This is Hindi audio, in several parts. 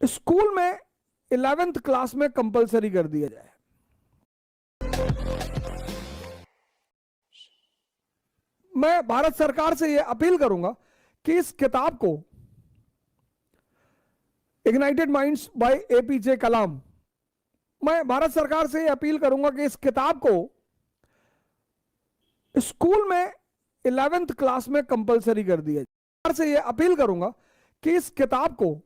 स्कूल में 11th क्लास में कंपलसरी कर दिया जाए। मैं भारत सरकार से यह अपील करूंगा कि इस किताब को इग्नाइटेड माइंड्स बाय एपीजे कलाम, मैं भारत सरकार से यह अपील करूंगा कि इस किताब को स्कूल में 11th क्लास में कंपलसरी कर दिया जाए। सरकार से यह अपील करूंगा कि इस किताब को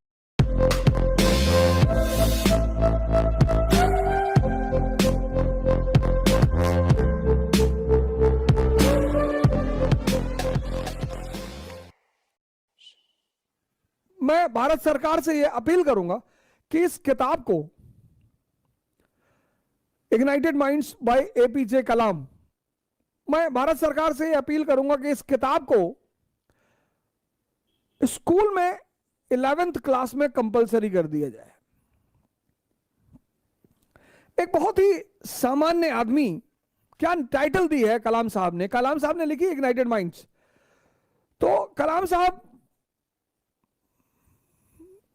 मैं भारत सरकार से यह अपील करूंगा कि इस किताब को इग्नाइटेड माइंड्स बाय एपीजे कलाम, मैं भारत सरकार से यह अपील करूंगा कि इस किताब को स्कूल में 11th क्लास में कंपलसरी कर दिया जाए। एक बहुत ही सामान्य आदमी, क्या टाइटल दी है कलाम साहब ने? कलाम साहब ने लिखी इग्नाइटेड माइंड्स। तो कलाम साहब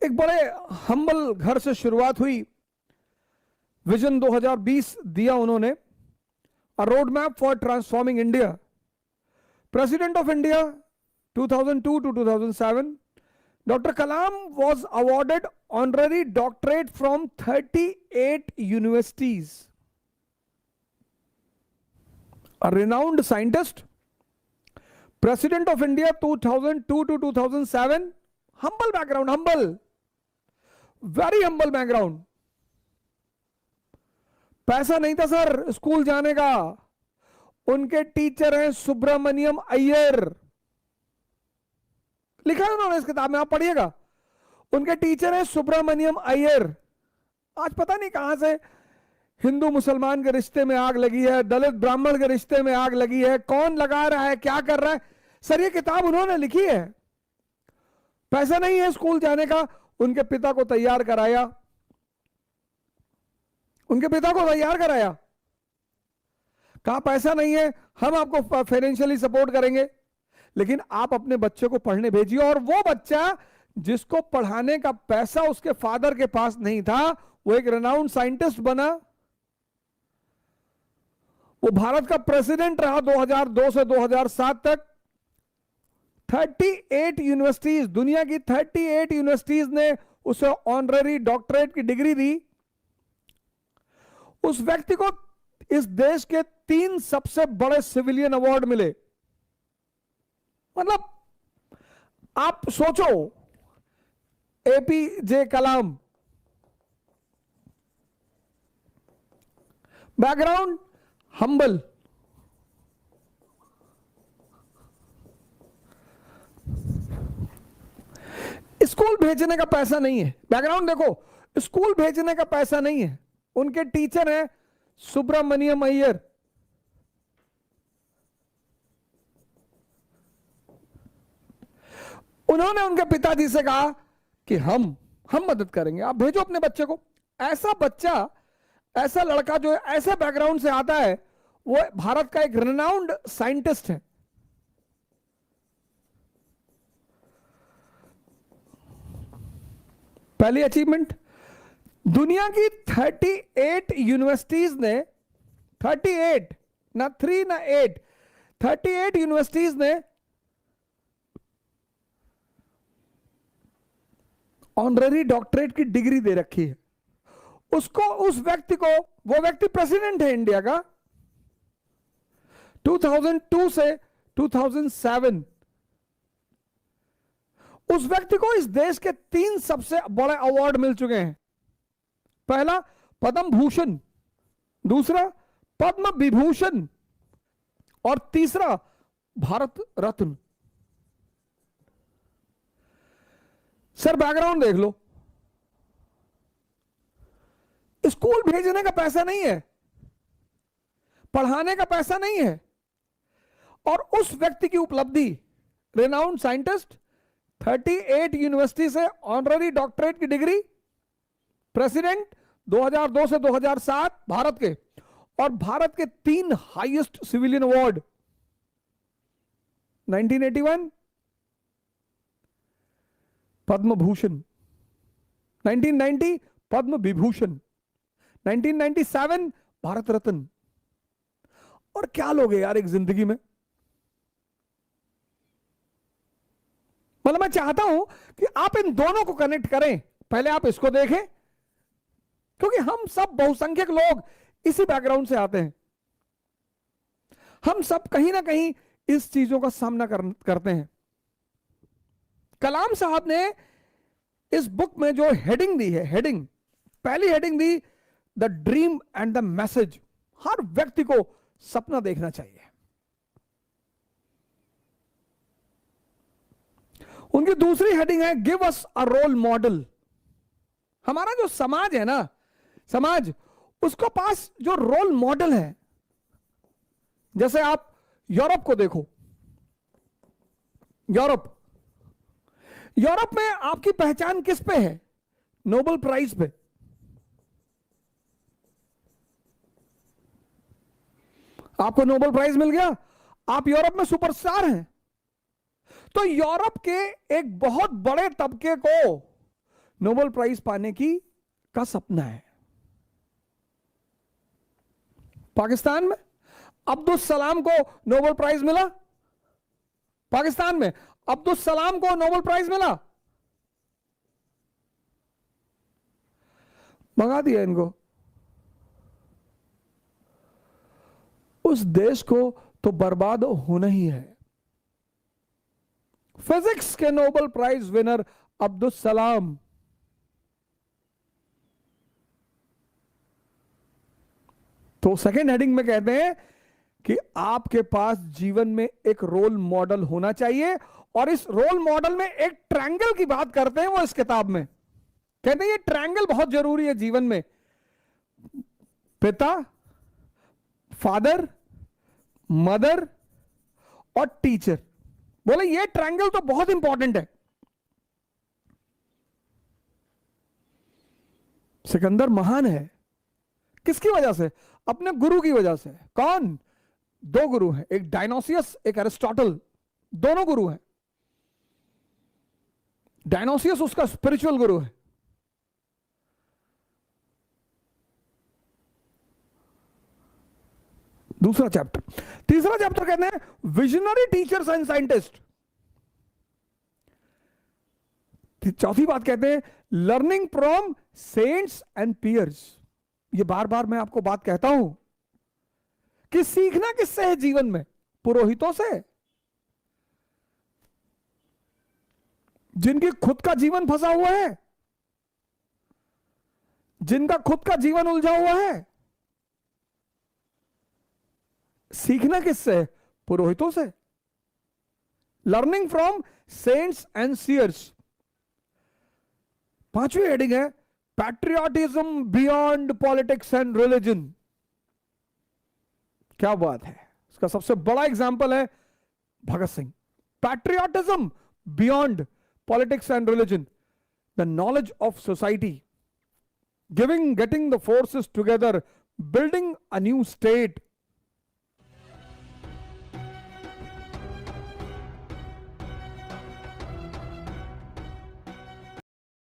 एक बड़े हम्बल घर से शुरुआत हुई। विजन 2020 दिया उन्होंने, a road map for transforming India. President of India 2002 to 2007। Dr. Kalam was awarded honorary doctorate from 38 universities. A renowned scientist, President of India 2002 to 2007. Humble background, humble, very humble background. पैसा नहीं था सर स्कूल जाने का। उनके टीचर हैं सुब्रमण्यम अय्यर, लिखा है उन्होंने इस किताब में, आप पढ़िएगा। उनके टीचर हैं सुब्रमण्यम अय्यर। आज पता नहीं कहां से हिंदू मुसलमान के रिश्ते में आग लगी है, दलित ब्राह्मण के रिश्ते में आग लगी है, कौन लगा रहा है, क्या कर रहा है। सर ये किताब उन्होंने लिखी है। पैसा नहीं है स्कूल जाने का, उनके पिता को तैयार कराया, उनके पिता को तैयार कराया। कहा पैसा नहीं है, हम आपको फाइनेंशियली सपोर्ट करेंगे, लेकिन आप अपने बच्चे को पढ़ने भेजिए। और वो बच्चा जिसको पढ़ाने का पैसा उसके फादर के पास नहीं था, वो एक रेनाउंड साइंटिस्ट बना। वो भारत का प्रेसिडेंट रहा 2002 से 2007 तक। 38 यूनिवर्सिटीज, दुनिया की 38 यूनिवर्सिटीज ने उसे ऑनररी डॉक्टरेट की डिग्री दी। उस व्यक्ति को इस देश के 3 सबसे बड़े सिविलियन अवार्ड मिले। मतलब आप सोचो, एपीजे कलाम, बैकग्राउंड हम्बल, स्कूल भेजने का पैसा नहीं है। बैकग्राउंड देखो, स्कूल भेजने का पैसा नहीं है। उनके टीचर हैं सुब्रमण्यम अय्यर। उन्होंने उनके पिताजी से कहा कि हम मदद करेंगे, आप भेजो अपने बच्चे को। ऐसा बच्चा, ऐसा लड़का जो ऐसे बैकग्राउंड से आता है, वो भारत का एक रेनाउंड साइंटिस्ट है। पहली अचीवमेंट, दुनिया की 38 यूनिवर्सिटीज ने, 38 ना 3 ना 8, 38 यूनिवर्सिटीज ने ऑनररी डॉक्टरेट की डिग्री दे रखी है उसको, उस व्यक्ति को। वो व्यक्ति प्रेसिडेंट है इंडिया का 2002 से 2007। उस व्यक्ति को इस देश के 3 सबसे बड़े अवार्ड मिल चुके हैं। पहला पद्म भूषण, दूसरा पद्म विभूषण और तीसरा भारत रत्न। सर बैकग्राउंड देख लो, स्कूल भेजने का पैसा नहीं है, पढ़ाने का पैसा नहीं है, और उस व्यक्ति की उपलब्धि, रेनाउंड साइंटिस्ट, 38 यूनिवर्सिटी से ऑनररी डॉक्टरेट की डिग्री, प्रेसिडेंट 2002 से 2007 भारत के, और भारत के 3 highest civilian award, 1981 Padma Bhushan, 1990 Padma Vibhushan, 1997 Bharat Ratna. और क्या लोग हैं यार एक जिंदगी में। मतलब मैं चाहता हूं कि आप इन दोनों को कनेक्ट करें। पहले आप इसको देखें, क्योंकि हम सब बहुसंख्यक लोग इसी बैकग्राउंड से आते हैं। हम सब कहीं ना कहीं इस चीजों का सामना करते हैं। कलाम साहब ने इस बुक में जो हेडिंग दी है, हेडिंग, पहली हेडिंग दी the dream and the message. हर व्यक्ति को सपना देखना चाहिए। उनकी दूसरी हेडिंग है give us a role model. हमारा जो समाज है ना, समाज, उसको पास जो रोल मॉडल है, जैसे आप यूरोप को देखो। यूरोप में आपकी पहचान किस पे है? नोबेल प्राइज पे। आपको नोबेल प्राइज मिल गया, आप यूरोप में सुपरस्टार हैं। तो यूरोप के एक बहुत बड़े तबके को नोबेल प्राइज पाने का सपना है। पाकिस्तान में अब्दुल सलाम को नोबेल प्राइज मिला। पाकिस्तान में अब्दुल सलाम को नोबेल प्राइज मिला। मंगा दिया इनको। उस देश को तो बर्बाद होना ही है। फिजिक्स के Nobel prize winner Abdul Salam. तो सेकेंड हेडिंग में कहते हैं कि आपके पास जीवन में एक रोल मॉडल होना चाहिए। और इस रोल मॉडल में एक ट्रायंगल की बात करते हैं वो इस किताब में। कहते हैं ये ट्रायंगल बहुत जरूरी है जीवन में। पिता, फादर, मदर और टीचर। बोले ये ट्रायंगल तो बहुत इंपॉर्टेंट है। सिकंदर महान है। किसकी वजह से? अपने गुरु की वजह से। कौन? दो गुरु हैं, एक डायनोसियस, एक एरिस्टोटल। दोनों गुरु हैं। डायनोसियस उसका स्पिरिचुअल गुरु है। दूसरा चैप्टर। तीसरा चैप्टर कहते हैं विजनरी टीचर्स एंड साइंटिस्ट। चौथी बात कहते हैं learning from saints and peers. ये बार बार मैं आपको बात कहता हूं कि सीखना किससे है जीवन में? पुरोहितों से, जिनकी खुद का जीवन फंसा हुआ है, जिनका खुद का जीवन उलझा हुआ है। सीखना किससे है? पुरोहितों से। Learning from saints and seers. पांचवी हेडिंग है patriotism beyond politics and religion. क्या बात है। इसका सबसे बड़ा एग्जांपल है Bhagat Singh. Patriotism beyond politics and religion, the knowledge of society, getting the forces together, building a new state,